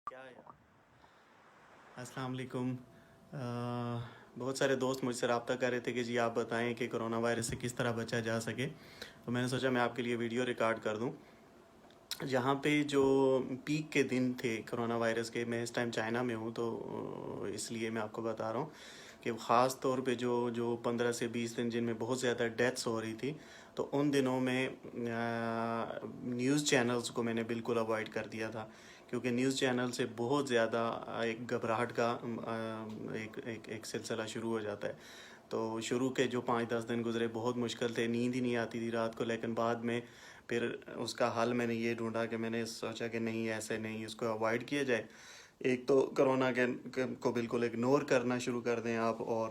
کیا یار السلام علیکم۔ بہت سارے دوست مجھ سے رابطہ کر رہے تھے کہ جی آپ بتائیں کہ کرونا وائرس سے کس طرح بچا جا سکے، تو میں نے سوچا میں آپ کے لیے ویڈیو ریکارڈ کر دوں جہاں پہ جو پیک کے دن تھے کرونا وائرس کے۔ میں اس ٹائم چائنا میں ہوں، تو اس لیے میں آپ کو بتا رہا ہوں کہ خاص طور پہ جو 15 سے 20 دن جن میں بہت زیادہ ڈیتھس ہو رہی تھی، تو ان دنوں میں نیوز چینلز کو میں نے بالکل اوائڈ کر دیا تھا، کیونکہ نیوز چینل سے بہت زیادہ ایک گھبراہٹ کا ایک سلسلہ شروع ہو جاتا ہے۔ تو شروع کے جو 5-10 دن گزرے بہت مشکل تھے، نیند ہی نہیں آتی تھی رات کو، لیکن بعد میں پھر اس کا حل میں نے یہ ڈھونڈا کہ میں نے سوچا کہ نہیں، ایسے نہیں، اس کو اوائڈ کیا جائے۔ ایک تو کرونا کو بالکل اگنور کرنا شروع کر دیں آپ، اور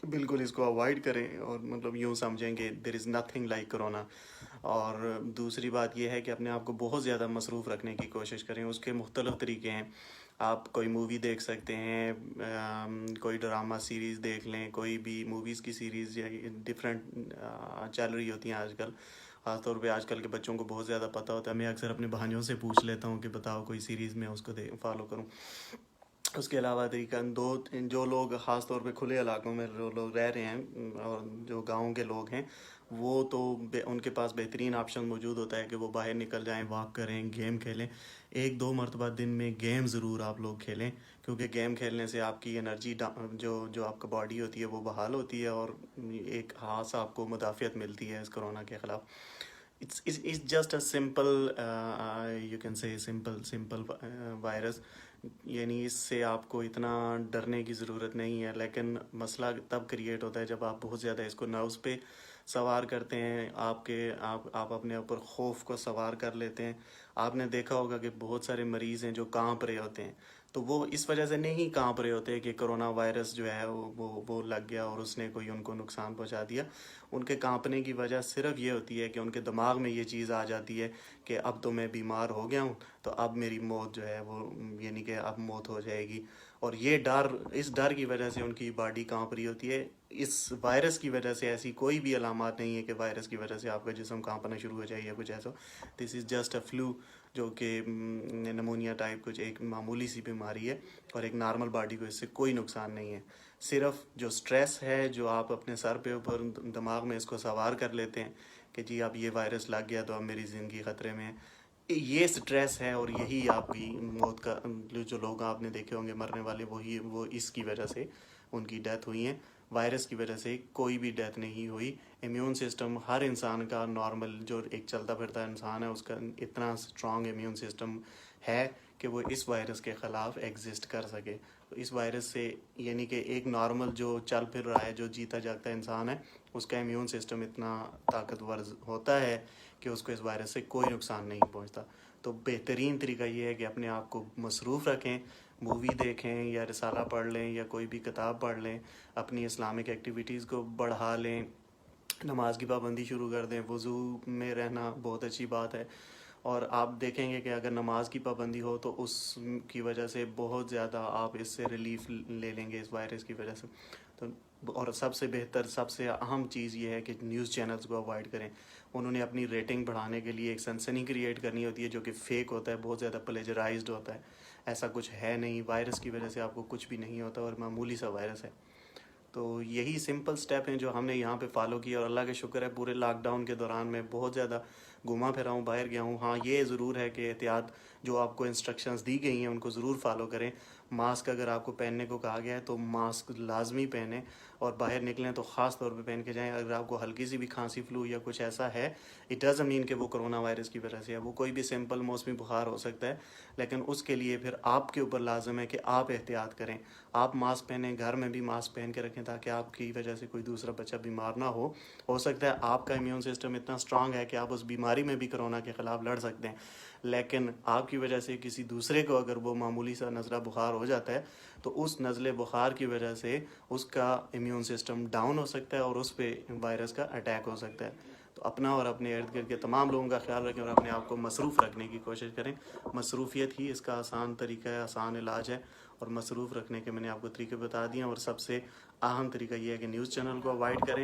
بالکل اس کو اوائڈ کریں، اور مطلب یوں سمجھیں کہ دیر از نتھنگ لائک کرونا۔ اور دوسری بات یہ ہے کہ اپنے آپ کو بہت زیادہ مصروف رکھنے کی کوشش کریں۔ اس کے مختلف طریقے ہیں، آپ کوئی مووی دیکھ سکتے ہیں، کوئی ڈرامہ سیریز دیکھ لیں، کوئی بھی موویز کی سیریز یا ڈفرینٹ چل رہی ہوتی ہیں آج کل۔ خاص طور پہ آج کل کے بچوں کو بہت زیادہ پتہ ہوتا ہے، میں اکثر اپنے بھائیوں سے پوچھ لیتا ہوں کہ بتاؤ کوئی سیریز میں اس کو فالو کروں۔ اس کے علاوہ طریقہ جو لوگ خاص طور پہ کھلے علاقوں میں جو لوگ رہ رہے ہیں، اور جو گاؤں کے لوگ ہیں، وہ تو ان کے پاس بہترین آپشن موجود ہوتا ہے کہ وہ باہر نکل جائیں، واک کریں، گیم کھیلیں۔ 1-2 مرتبہ دن میں گیم ضرور آپ لوگ کھیلیں، کیونکہ گیم کھیلنے سے آپ کی انرجی جو آپ کا باڈی ہوتی ہے وہ بحال ہوتی ہے، اور ایک خاص آپ کو مدافعت ملتی ہے اس کرونا کے خلاف۔ it's just a simple you can say simple virus, یعنی اس سے آپ کو اتنا ڈرنے کی ضرورت نہیں ہے، لیکن مسئلہ تب کریٹ ہوتا ہے جب آپ بہت زیادہ اس کو نروس پہ سوار کرتے ہیں، آپ اپنے اوپر خوف کو سوار کر لیتے ہیں۔ آپ نے دیکھا ہوگا کہ بہت سارے مریض ہیں جو کانپ رہے ہوتے ہیں، تو وہ اس وجہ سے نہیں کانپ رہے ہوتے کہ کرونا وائرس جو ہے وہ لگ گیا اور اس نے کوئی ان کو نقصان پہنچا دیا۔ ان کے کانپنے کی وجہ صرف یہ ہوتی ہے کہ ان کے دماغ میں یہ چیز آ جاتی ہے کہ اب تو میں بیمار ہو گیا ہوں، تو اب میری موت جو ہے وہ، یعنی کہ اب موت ہو جائے گی، اور اس ڈر کی وجہ سے ان کی باڈی کانپ رہی ہوتی ہے۔ اس وائرس کی وجہ سے ایسی کوئی بھی علامات نہیں ہے کہ وائرس کی وجہ سے آپ کا جسم کانپنا شروع ہو جائے یا کچھ ایسا۔ دس از جسٹ اے فلو، جو کہ نمونیا ٹائپ کچھ ایک معمولی سی بیماری ہے، اور ایک نارمل باڈی کو اس سے کوئی نقصان نہیں ہے۔ صرف جو سٹریس ہے جو آپ اپنے سر پہ اوپر دماغ میں اس کو سوار کر لیتے ہیں کہ جی اب یہ وائرس لگ گیا تو اب میری زندگی خطرے میں ہے، یہ سٹریس ہے، اور یہی آپ کی موت کا، جو لوگ آپ نے دیکھے ہوں گے مرنے والے، وہ اس کی وجہ سے ان کی ڈیتھ ہوئی ہیں۔ وائرس کی وجہ سے کوئی بھی ڈیتھ نہیں ہوئی۔ امیون سسٹم ہر انسان کا، نارمل جو ایک چلتا پھرتا انسان ہے، اس کا اتنا اسٹرانگ امیون سسٹم ہے کہ وہ اس وائرس کے خلاف ایگزسٹ کر سکے۔ تو اس وائرس سے، یعنی کہ ایک نارمل جو چل پھر رہا ہے، جو جیتا جاگتا انسان ہے، اس کا امیون سسٹم اتنا طاقتور ہوتا ہے کہ اس کو اس وائرس سے کوئی نقصان نہیں پہنچتا۔ تو بہترین طریقہ یہ ہے کہ اپنے آپ کو مصروف رکھیں، مووی دیکھیں یا رسالہ پڑھ لیں یا کوئی بھی کتاب پڑھ لیں، اپنی اسلامک ایکٹیویٹیز کو بڑھا لیں، نماز کی پابندی شروع کر دیں، وضو میں رہنا بہت اچھی بات ہے۔ اور آپ دیکھیں گے کہ اگر نماز کی پابندی ہو تو اس کی وجہ سے بہت زیادہ آپ اس سے ریلیف لے لیں گے اس وائرس کی وجہ سے۔ تو اور سب سے بہتر، سب سے اہم چیز یہ ہے کہ نیوز چینلز کو اوائڈ کریں۔ انہوں نے اپنی ریٹنگ بڑھانے کے لیے ایک سنسنی کریٹ کرنی ہوتی ہے، جو کہ فیک ہوتا ہے، بہت زیادہ پلیجرائزڈ ہوتا ہے۔ ایسا کچھ ہے نہیں، وائرس کی وجہ سے آپ کو کچھ بھی نہیں ہوتا، اور معمولی سا وائرس ہے۔ تو یہی سمپل سٹیپ ہیں جو ہم نے یہاں پہ فالو کیا، اور اللہ کا شکر ہے پورے لاک ڈاؤن کے دوران میں بہت زیادہ گھوما پھرا ہوں، باہر گیا ہوں۔ ہاں یہ ضرور ہے کہ احتیاط جو آپ کو انسٹرکشنز دی گئی ہیں ان کو ضرور فالو کریں۔ ماسک اگر آپ کو پہننے کو کہا گیا ہے تو ماسک لازمی پہنیں، اور باہر نکلیں تو خاص طور پہ پہن کے جائیں۔ اگر آپ کو ہلکی سی بھی کھانسی، فلو یا کچھ ایسا ہے، اٹ ڈزنٹ مین کہ وہ کرونا وائرس کی وجہ سے ہے، وہ کوئی بھی سمپل موسمی بخار ہو سکتا ہے، لیکن اس کے لیے پھر آپ کے اوپر لازم ہے کہ آپ احتیاط کریں۔ آپ ماسک پہنیں، گھر میں بھی ماسک پہن کے رکھیں تاکہ آپ کی وجہ سے کوئی دوسرا بچہ بیمار نہ ہو سکتا ہے آپ کا امیون سسٹم اتنا اسٹرانگ ہے کہ آپ اس بیماری میں بھی کرونا کے خلاف لڑ سکتے ہیں، لیکن آپ کی وجہ سے کسی دوسرے کو اگر وہ معمولی سا نزلہ بخار ہو جاتا ہے تو اس نزلے بخار کی وجہ سے اس کا امیون سسٹم ڈاؤن ہو سکتا ہے، اور اس پہ وائرس کا اٹیک ہو سکتا ہے۔ تو اپنا اور اپنے ارد گرد کے تمام لوگوں کا خیال رکھیں، اور اپنے آپ کو مصروف رکھنے کی کوشش کریں۔ مصروفیت ہی اس کا آسان طریقہ ہے، آسان علاج ہے، اور مصروف رکھنے کے میں نے آپ کو طریقے بتا دیے ہیں۔ اور سب سے اہم طریقہ یہ ہے کہ نیوز چینل کو اوائڈ کریں،